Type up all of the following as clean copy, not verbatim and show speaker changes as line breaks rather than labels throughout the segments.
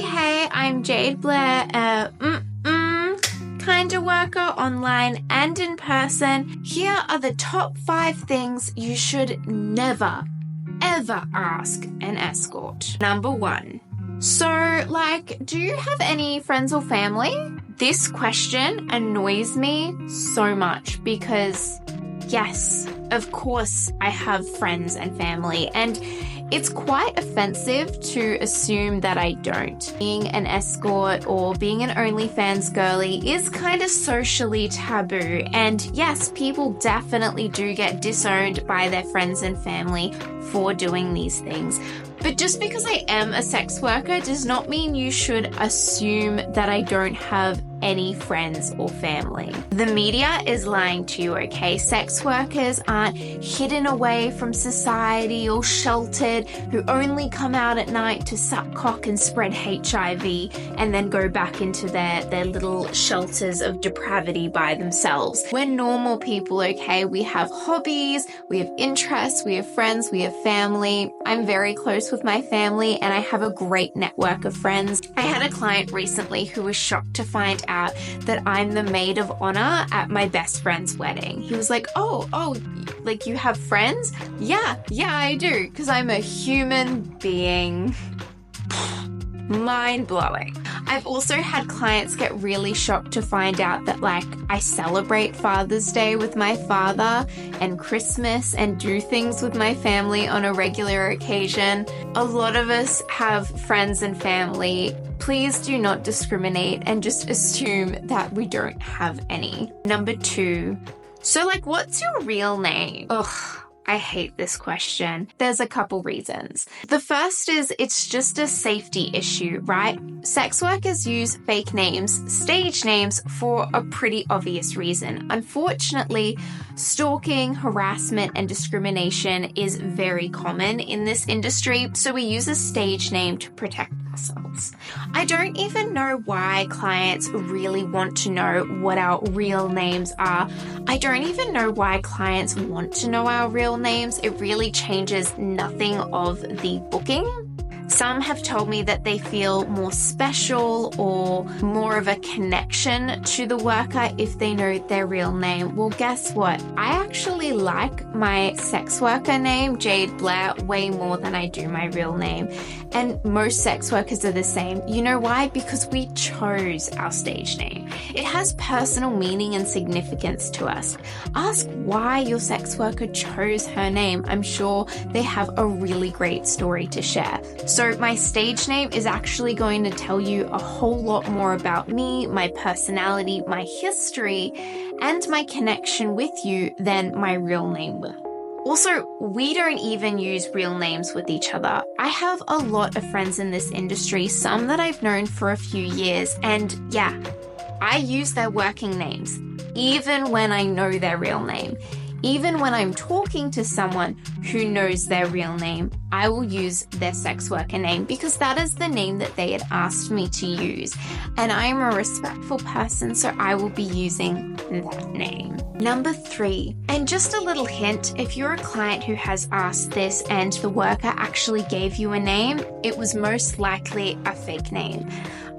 Hey, I'm Jade Blair, kind of worker online and in person. Here are the top 5 things you should never, ever ask an escort. Number 1. So, do you have any friends or family? This question annoys me so much because, yes, of course I have friends and family, and it's quite offensive to assume that I don't. Being an escort or being an OnlyFans girly is kind of socially taboo, and yes, people definitely do get disowned by their friends and family for doing these things. But just because I am a sex worker does not mean you should assume that I don't have any friends or family. The media is lying to you, okay? Sex workers aren't hidden away from society or sheltered, who only come out at night to suck cock and spread HIV and then go back into their little shelters of depravity by themselves. We're normal people, okay? We have hobbies, we have interests, we have friends, we have family. I'm very close with my family and I have a great network of friends. I had a client recently who was shocked to find out that I'm the maid of honor at my best friend's wedding. He was like, oh, you have friends? Yeah, I do, because I'm a human being. Mind blowing. I've also had clients get really shocked to find out that I celebrate Father's Day with my father and Christmas and do things with my family on a regular occasion. A lot of us have friends and family. Please do not discriminate and just assume that we don't have any. Number 2. So what's your real name? Ugh. I hate this question. There's a couple reasons. The first is it's just a safety issue, right? Sex workers use fake names, stage names, for a pretty obvious reason. Unfortunately, stalking, harassment, and discrimination is very common in this industry, so we use a stage name to protect ourselves. I don't even know why clients really want to know what our real names are. I don't even know why clients want to know our real names. It really changes nothing of the booking. Some have told me that they feel more special or more of a connection to the worker if they know their real name. Well, guess what? I actually like my sex worker name, Jade Blair, way more than I do my real name. And most sex workers are the same. You know why? Because we chose our stage name. It has personal meaning and significance to us. Ask why your sex worker chose her name. I'm sure they have a really great story to share. So my stage name is actually going to tell you a whole lot more about me, my personality, my history, and my connection with you than my real name will. Also, we don't even use real names with each other. I have a lot of friends in this industry, some that I've known for a few years, and yeah, I use their working names, even when I know their real name. Even when I'm talking to someone who knows their real name, I will use their sex worker name because that is the name that they had asked me to use. And I am a respectful person, so I will be using that name. Number 3, and just a little hint, if you're a client who has asked this and the worker actually gave you a name, it was most likely a fake name.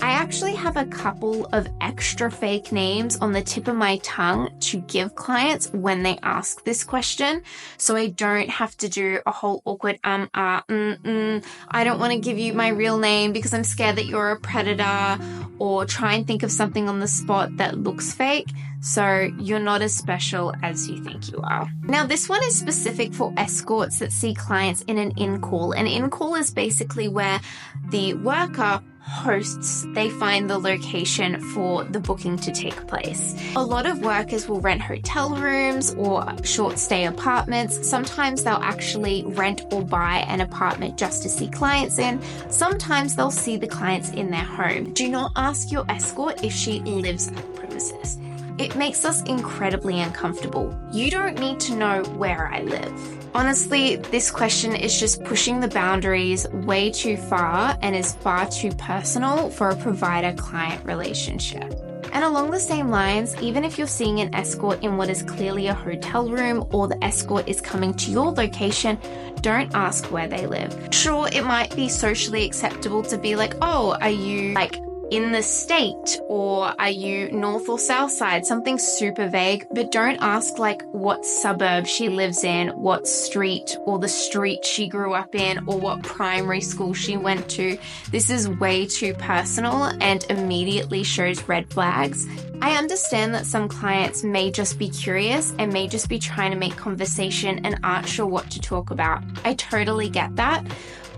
I actually have a couple of extra fake names on the tip of my tongue to give clients when they ask this question, so I don't have to do a whole awkward I don't want to give you my real name because I'm scared that you're a predator, or try and think of something on the spot that looks fake. So you're not as special as you think you are. Now, this one is specific for escorts that see clients in an in-call. An in-call is basically where the worker hosts, they find the location for the booking to take place. A lot of workers will rent hotel rooms or short stay apartments. Sometimes they'll actually rent or buy an apartment just to see clients in. Sometimes they'll see the clients in their home. Do not ask your escort if she lives at the premises. It makes us incredibly uncomfortable. You don't need to know where I live. Honestly, this question is just pushing the boundaries way too far and is far too personal for a provider-client relationship. And along the same lines, even if you're seeing an escort in what is clearly a hotel room or the escort is coming to your location, don't ask where they live. Sure, it might be socially acceptable to be like, oh, are you like in the state, or are you north or south side? Something super vague, but don't ask like what suburb she lives in, what street, or the street she grew up in, or what primary school she went to. This is way too personal and immediately shows red flags. I understand that some clients may just be curious and may just be trying to make conversation and aren't sure what to talk about. I totally get that.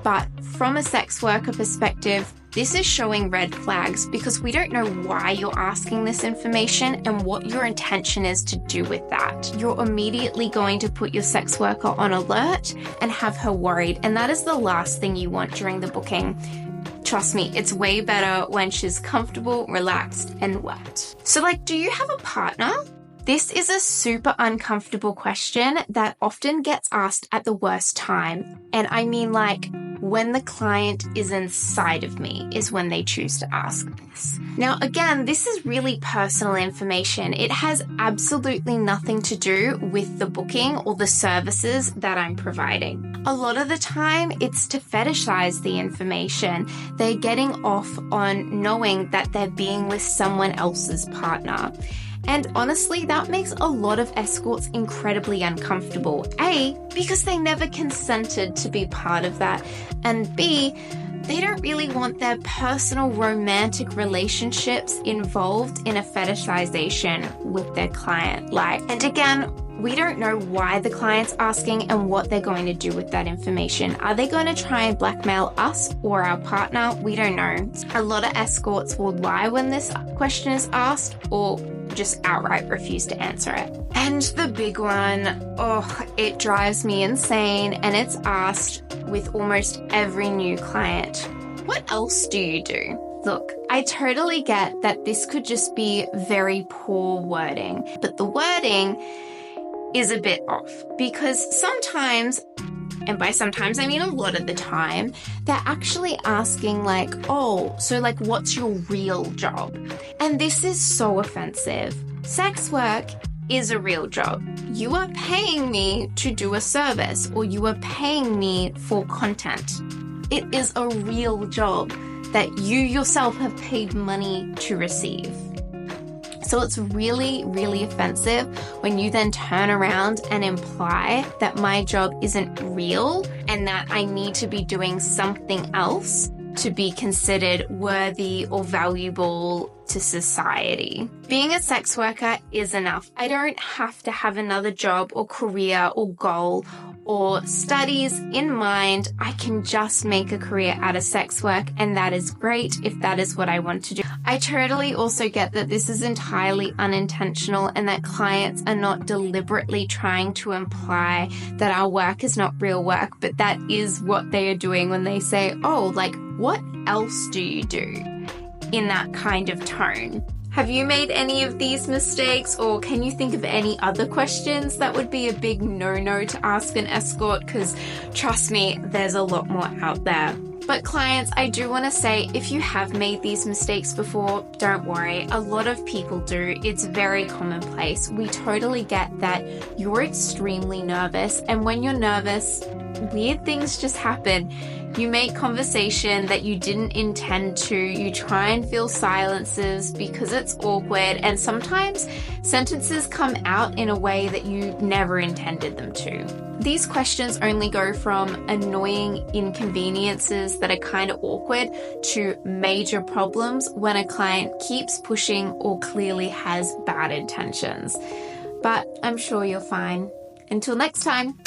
But from a sex worker perspective, this is showing red flags because we don't know why you're asking this information and what your intention is to do with that. You're immediately going to put your sex worker on alert and have her worried, and that is the last thing you want during the booking. Trust me, it's way better when she's comfortable, relaxed, and wet. So like, do you have a partner? This is a super uncomfortable question that often gets asked at the worst time. And I mean like, when the client is inside of me is when they choose to ask this. Now, again, this is really personal information. It has absolutely nothing to do with the booking or the services that I'm providing. A lot of the time, it's to fetishize the information. They're getting off on knowing that they're being with someone else's partner. And honestly, that makes a lot of escorts incredibly uncomfortable. A, because they never consented to be part of that. And B, they don't really want their personal romantic relationships involved in a fetishization with their client. And again, we don't know why the client's asking and what they're going to do with that information. Are they going to try and blackmail us or our partner? We don't know. A lot of escorts will lie when this question is asked or just outright refuse to answer it. And the big one, it drives me insane, and it's asked with almost every new client. What else do you do? Look, I totally get that this could just be very poor wording, but the wording is a bit off because sometimes, and by sometimes I mean a lot of the time, they're actually asking like, oh, so like what's your real job? And this is so offensive. Sex work is a real job. You are paying me to do a service, or you are paying me for content. It is a real job that you yourself have paid money to receive. So it's really, really offensive when you then turn around and imply that my job isn't real and that I need to be doing something else to be considered worthy or valuable to society. Being a sex worker is enough. I don't have to have another job or career or goal or studies in mind. I can just make a career out of sex work, and that is great if that is what I want to do. I totally also get that this is entirely unintentional and that clients are not deliberately trying to imply that our work is not real work, but that is what they are doing when they say, oh, like, what else do you do? In that kind of tone. Have you made any of these mistakes, or can you think of any other questions that would be a big no-no to ask an escort? Because trust me, there's a lot more out there. But clients, I do want to say, if you have made these mistakes before, don't worry. A lot of people do. It's very commonplace. We totally get that you're extremely nervous, and when you're nervous, weird things just happen. You make conversation that you didn't intend to. You try and fill silences because it's awkward, and sometimes sentences come out in a way that you never intended them to. These questions only go from annoying inconveniences that are kind of awkward to major problems when a client keeps pushing or clearly has bad intentions. But I'm sure you're fine. Until next time.